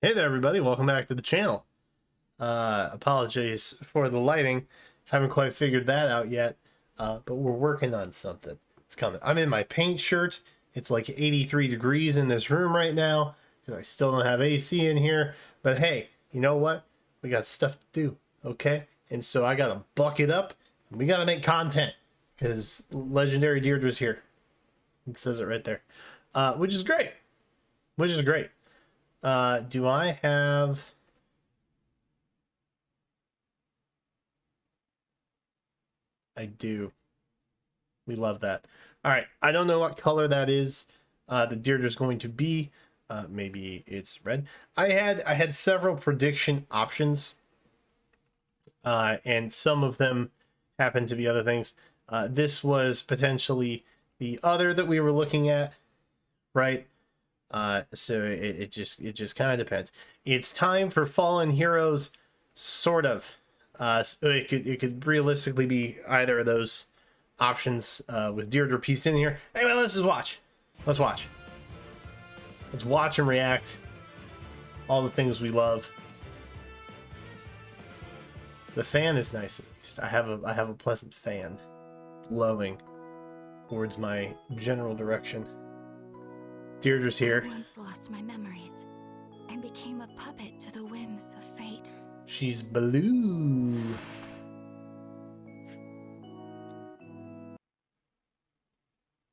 Hey there, everybody. Welcome back to the channel. Apologies for the lighting. Haven't quite figured that out yet, but we're working on something. It's coming. I'm in my paint shirt. It's like 83 degrees in this room right now because I still don't have AC in here. But hey, you know what? We got stuff to do, okay? And so I got to buck it up, and we got to make content because legendary Deirdre's here. It says it right there, which is great. Which is great. Do I have... I do. We love that. All right. I don't know what color that is. The Deirdre's going to be. Maybe it's red. I had several prediction options, and some of them happened to be other things. This was potentially the other that we were looking at, right? So it just kind of depends. It's time for Fallen Heroes, sort of. So it could realistically be either of those options, with Deirdre pieced in here. Anyway, let's just watch. Let's watch. Let's watch and react. All the things we love. The fan is nice at least. I have a pleasant fan blowing towards my general direction. Deirdre's here. I once lost my memories and became a puppet to the whims of fate. She's blue.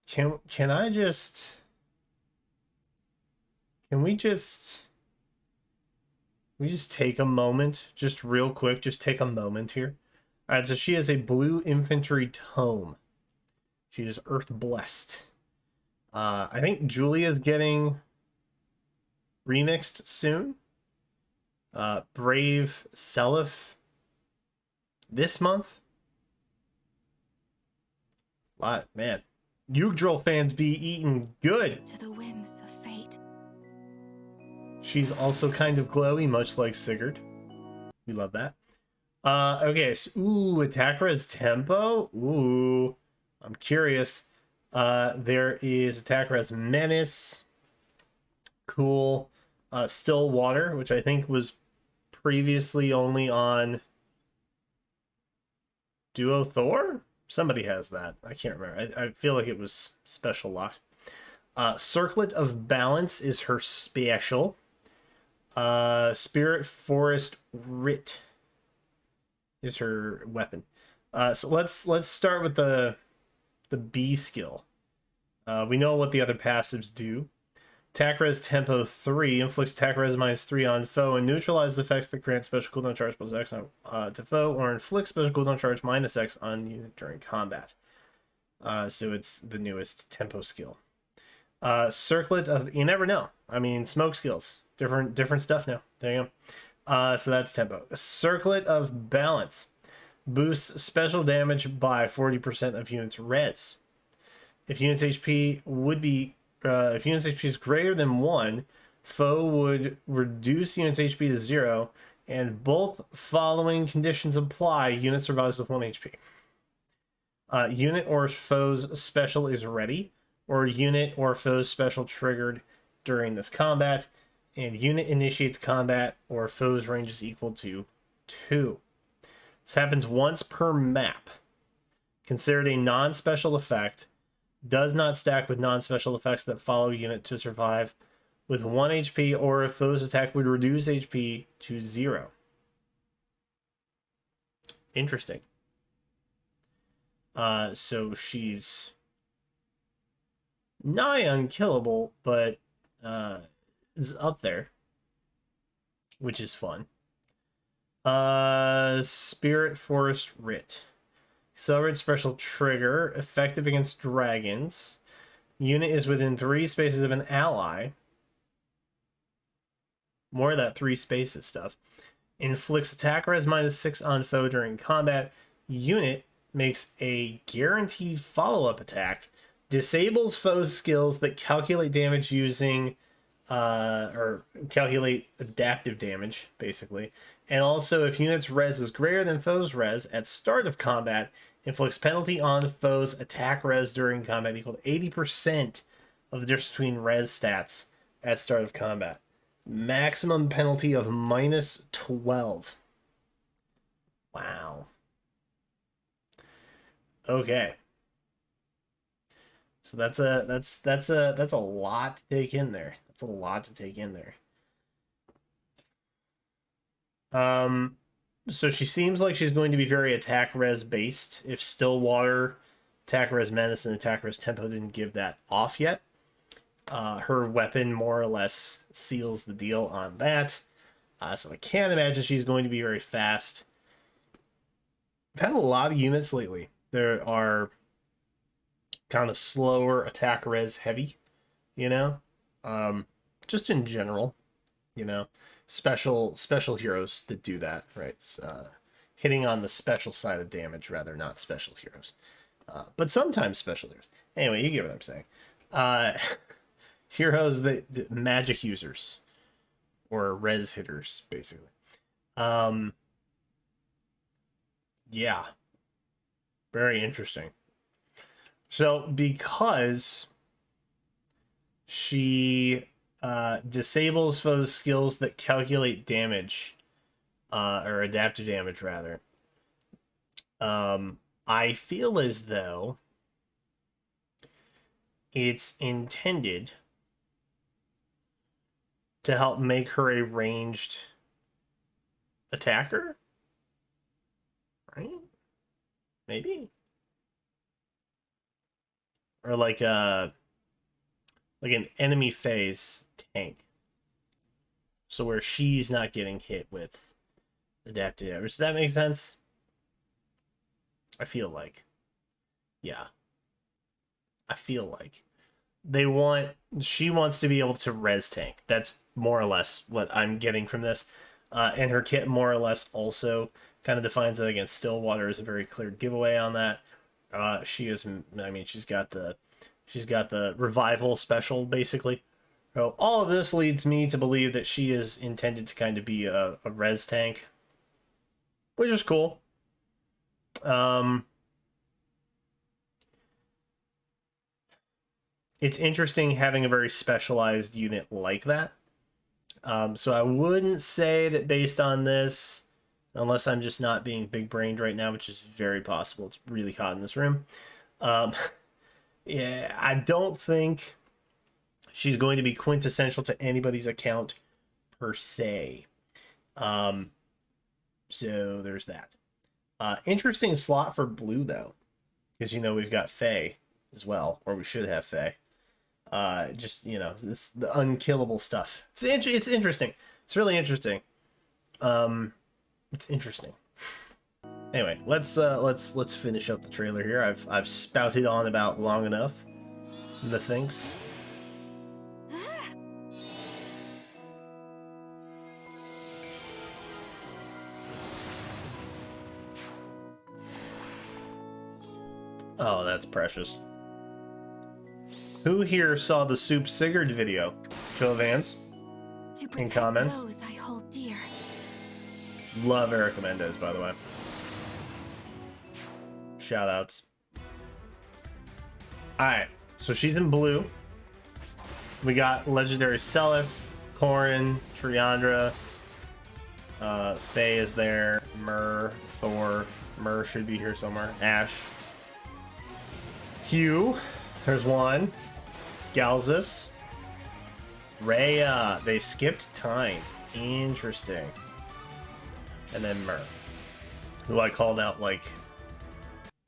Can I just... Can we just take a moment, just real quick, just take a moment here. All right, so she has a blue infantry tome. She is earth blessed. I think Julia's getting remixed soon. Brave Seliph this month. What, man. Yggdrasil fans be eating good. To the whims of fate. She's also kind of glowy, much like Sigurd. We love that. Okay, so, ooh, attack res tempo. Ooh, I'm curious. There is attack res menace. Cool. Still water, which I think was previously only on Duo Thor. Somebody has that. I can't remember. I feel like it was special locked. Circlet of Balance is her special. Spirit Forest Writ is her weapon. So let's start with the B skill. We know what the other passives do. Attack res tempo 3 inflicts attack res -3 on foe and neutralizes effects that grant special cooldown charge plus X on, to foe, or inflict special cooldown charge -X on unit during combat. So it's the newest tempo skill. Circlet of... You never know. I mean, smoke skills. Different stuff now. There you go. So that's tempo. Circlet of Balance boosts special damage by 40% of units' res. If units' HP would be... if units' HP is greater than 1, foe would reduce units' HP to 0, and both following conditions apply. Unit survives with 1 HP. Unit or foe's special is ready, or unit or foe's special triggered during this combat, and unit initiates combat or foe's range is equal to 2. This happens once per map. Considered a non-special effect. Does not stack with non-special effects that follow unit to survive with 1 HP, or if foe's attack would reduce HP to 0. Interesting. So she's nigh unkillable, but is up there, which is fun. Spirit Forest Writ. Accelerate special trigger, effective against dragons. Unit is within 3 spaces of an ally. More of that 3 spaces stuff. Inflicts attack res -6 on foe during combat. Unit makes a guaranteed follow-up attack. Disables foe's skills that calculate damage using... or calculate adaptive damage, basically. And also, if unit's res is greater than foe's res at start of combat, inflicts penalty on foe's attack res during combat equal to 80% of the difference between res stats at start of combat. Maximum penalty of -12. Wow. Okay. So that's a lot to take in there. That's a lot to take in there. So she seems like she's going to be very attack res based. If Stillwater, attack res menace, and attack res tempo didn't give that off yet, her weapon more or less seals the deal on that. So I can't imagine she's going to be very fast. I've had a lot of units lately. There are kind of slower attack res heavy, you know, just in general, you know, special heroes that do that, right? Hitting on the special side of damage rather, not special heroes, but sometimes special heroes. Anyway, you get what I'm saying. Heroes that magic users or res hitters, basically. Yeah, very interesting. So because she disables foes' skills that calculate damage, or adaptive damage rather, I feel as though it's intended to help make her a ranged attacker, right? Maybe, or like an enemy phase tank, so where she's not getting hit with adaptive damage. Does that make sense? I feel like, yeah, I feel like she wants to be able to res tank. That's more or less what I'm getting from this. And her kit more or less also kind of defines that against Stillwater is a very clear giveaway on that. She is, I mean, she's got the revival special basically. So all of this leads me to believe that she is intended to kind of be a res tank, which is cool. It's interesting having a very specialized unit like that. So I wouldn't say that based on this, unless I'm just not being big brained right now, which is very possible. It's really hot in this room. Yeah, I don't think she's going to be quintessential to anybody's account per se. So there's that. Interesting slot for blue though, because we've got Faye as well, or we should have Faye. Just this the unkillable stuff. It's interesting. It's really interesting. It's interesting. Anyway, let's finish up the trailer here. I've spouted on about long enough. Methinks. Oh, that's precious. Who here saw the Soup Sigurd video? Show of hands. In comments. Those I hold dear. Love Erica Mendez, by the way. Shout outs. Alright, so she's in blue. We got legendary Seliph, Corrin, Triandra. Faye is there. Myr, Thor. Myr should be here somewhere. Ash. Hugh. There's one. Galzus. Rhea. They skipped time. Interesting. And then Myr, who I called out like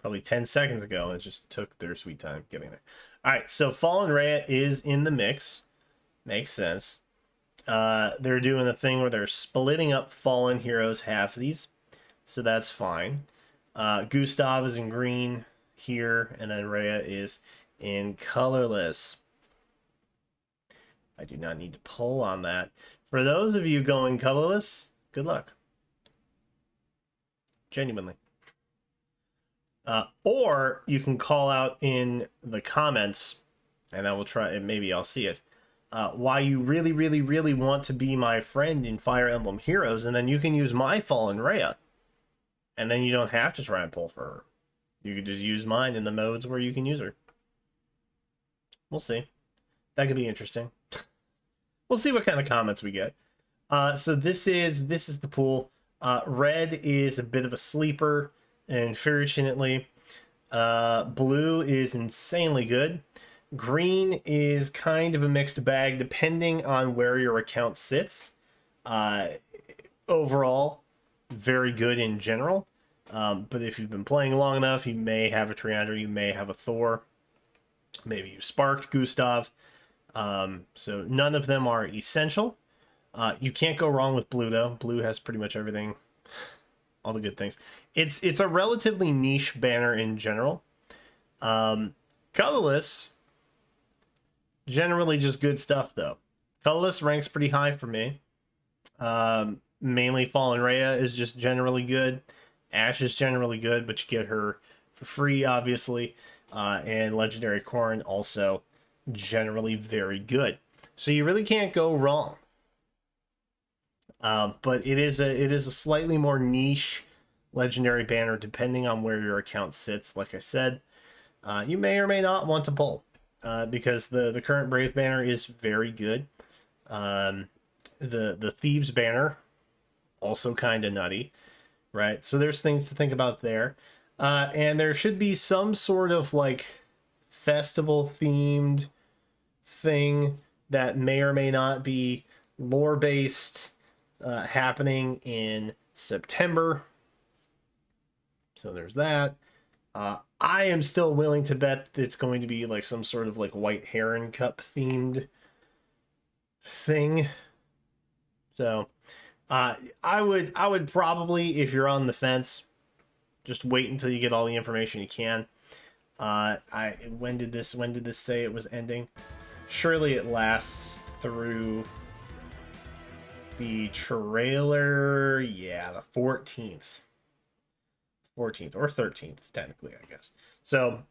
probably 10 seconds ago, and it just took their sweet time getting there. All right, so Fallen Rhea is in the mix. Makes sense. They're doing the thing where they're splitting up Fallen Heroes halvesies, so that's fine. Gustav is in green here, and then Rhea is in colorless. I do not need to pull on that. For those of you going colorless, good luck. Genuinely. Or you can call out in the comments, and I will try, and maybe I'll see it, why you really, really, really want to be my friend in Fire Emblem Heroes, and then you can use my Fallen Rhea. And then you don't have to try and pull for her. You could just use mine in the modes where you can use her. We'll see. That could be interesting. we'll see what kind of comments we get. So this is the pool. Red is a bit of a sleeper, unfortunately. Blue is insanely good. Green is kind of a mixed bag depending on where your account sits. Overall, very good in general. But if you've been playing long enough, you may have a Triandra, you may have a Thor. Maybe you sparked Gustav. So none of them are essential. You can't go wrong with blue, though. Blue has pretty much everything, all the good things. It's a relatively niche banner in general. Colorless, generally just good stuff, though. Colorless ranks pretty high for me. Mainly Fallen Rhea is just generally good. Ashe is generally good, but you get her for free, obviously. And Legendary Corrin also generally very good. So you really can't go wrong. But it is a slightly more niche legendary banner depending on where your account sits. Like I said, you may or may not want to pull because the current Brave banner is very good. The Thieves banner also kind of nutty, right? So there's things to think about there. And there should be some sort of like festival themed thing that may or may not be lore based happening in September. So there's that. I am still willing to bet it's going to be like some sort of like White Heron Cup themed thing. So I would probably, if you're on the fence, just wait until you get all the information you can. When did this say it was ending? Surely it lasts through the trailer. Yeah, the 14th or 13th, technically, I guess. So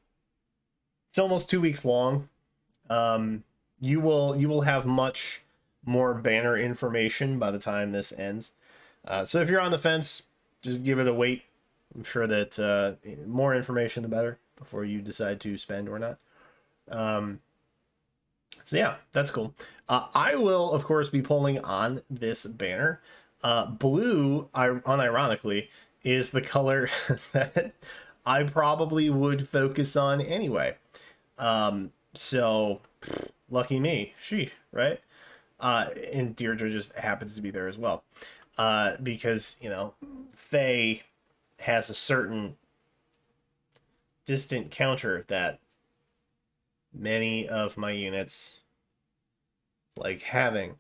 it's almost 2 weeks long. You will have much more banner information by the time this ends. So if you're on the fence, just give it a wait. I'm sure that more information the better before you decide to spend or not. So yeah, that's cool. I will, of course, be pulling on this banner. Blue, unironically, is the color that I probably would focus on anyway. So, lucky me. Right? And Deirdre just happens to be there as well. Because, Faye has a certain distant counter that many of my units like having.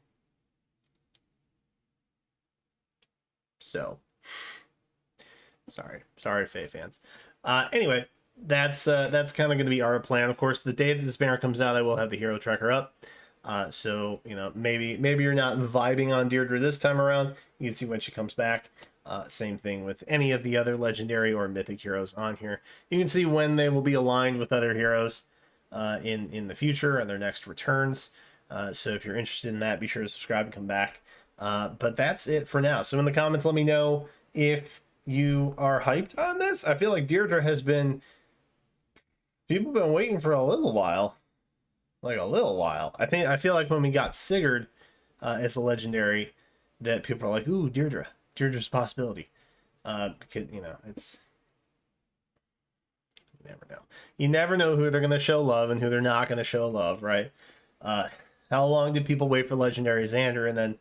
So sorry Faye fans. Anyway, that's kind of going to be our plan. Of course, the day that this banner comes out, I will have the hero tracker up. So maybe you're not vibing on Deirdre this time around. You can see when she comes back. Same thing with any of the other legendary or mythic heroes on here. You can see when they will be aligned with other heroes in the future and their next returns. So if you're interested in that, be sure to subscribe and come back. But that's it for now. So in the comments, let me know if you are hyped on this. I feel like Deirdre has been... People have been waiting for a little while. Like a little while. I feel like when we got Sigurd as a legendary, that people are like, ooh, Deirdre's a possibility. Because, it's... You never know who they're going to show love and who they're not going to show love, right? How long did people wait for legendary Xander, and then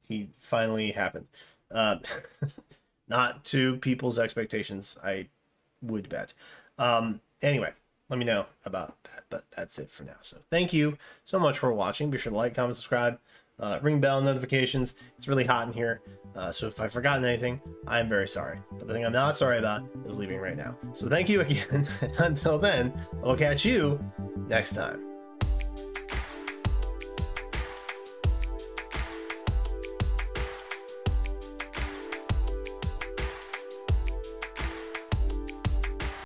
he finally happened? Not to people's expectations, I would bet. Anyway, let me know about that, but that's it for now. So thank you so much for watching. Be sure to like, comment, subscribe, ring bell notifications. It's really hot in here, so if I've forgotten anything, I'm very sorry. But the thing I'm not sorry about is leaving right now. So thank you again. Until then, I'll catch you next time.